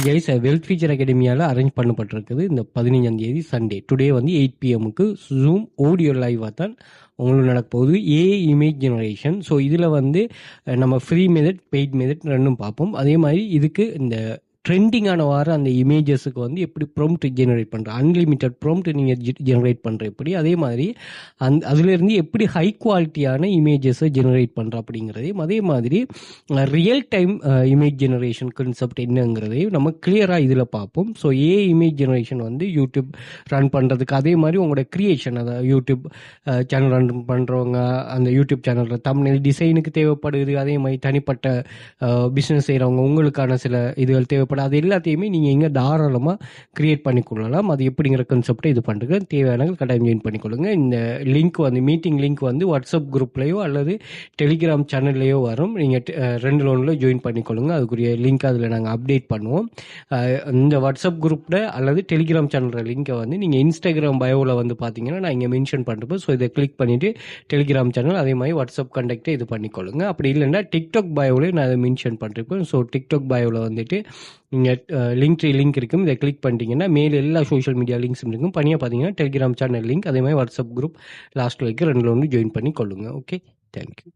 Guys wealth feature அகாடமியால் arrange பண்ணப்பட்டிருக்குது இந்த 15ஆம் தேதி சண்டே. டுடே வந்து 8 PM ஜூம் ஆடியோ லைவாக தான் உங்களுக்கு நடக்க போகுது. AI image generation. ஸோ இதில் வந்து நம்ம ஃப்ரீ மெத்தட் பெய்ட் மெத்தட் ரெண்டும் பார்ப்போம். அதே மாதிரி இதுக்கு இந்த ட்ரெண்டிங்கான வார அந்த இமேஜஸுக்கு வந்து எப்படி ப்ராம்ப்ட் ஜெனரேட் பண்ணுற அன்லிமிட்டட் ப்ராம்ப்ட் நீங்கள் ஜெனரேட் பண்ணுற எப்படி, அதே மாதிரி அதுலேருந்து எப்படி ஹை குவாலிட்டியான இமேஜஸை ஜெனரேட் பண்ணுற அப்படிங்கிறதையும், அதே மாதிரி real time image generation concept என்னங்கிறதையும் நம்ம கிளியராக இதில் பார்ப்போம். ஸோ இமேஜ் ஜெனரேஷன் வந்து யூடியூப் ரன் பண்ணுறதுக்கு, அதே மாதிரி உங்களோட கிரியேஷன், அதாவது யூடியூப் சேனல் ரன் பண்ணுறவங்க அந்த யூடியூப் சேனலில் தம்ப்நெயில் டிசைனுக்கு தேவைப்படுது. அதே மாதிரி தனிப்பட்ட பிஸ்னஸ் செய்கிறவங்க உங்களுக்கான சில இதுகள் தேவைப்படுது. அது எல்லாத்தையுமே நீங்கள் இங்கே தாராளமாக கிரியேட் பண்ணிக்கொள்ளலாம். அது எப்படிங்கிற கான்செப்டை இது பண்ணுறது தேவையான கட்டாயம் ஜாயின் பண்ணிக்கொள்ளுங்க. இந்த லிங்க் வந்து மீட்டிங் லிங்க் வந்து வாட்ஸ்அப் குரூப்லேயோ அல்லது டெலிகிராம் சேனல்லையோ வரும். நீங்கள் 2 ஒன்றில் ஜாயின் பண்ணிக்கொள்ளுங்க. அதுக்குரிய லிங்க் அதில் நாங்கள் அப்டேட் பண்ணுவோம். இந்த வாட்ஸ்அப் குரூப்பில் அல்லது டெலிகிராம் சேனல் லிங்கை வந்து நீங்கள் இன்ஸ்டாகிராம் பயோவில் வந்து பார்த்தீங்கன்னா நான் இங்கே மென்ஷன் பண்ணுறப்போ, ஸோ இதை கிளிக் பண்ணிவிட்டு டெலிகிராம் சேனல் அதே மாதிரி வாட்ஸ்அப் கண்டக்டை இது பண்ணிக்கொள்ளுங்க. அப்படி இல்லைன்னா டிக்டாக் பயோவில் நான் அதை மென்ஷன் பண்ணுறப்போ, ஸோ டிக்டாக் பயோவில் வந்துட்டு நீங்கள் லிங்க் இருக்கும். இதை கிளிக் பண்ணிட்டீங்கன்னா மேலே எல்லா சோஷியல் மீடியா லிங்க்ஸும் இருக்கும். பணியாக பார்த்தீங்கன்னா டெலிகிராம் சேனல் லிங்க் அதே மாதிரி வாட்ஸ்அப் குரூப் லாஸ்ட்டில் 2 ஒன்று ஜாயின் பண்ணி கொள்ளுங்கள். Okay, thank you.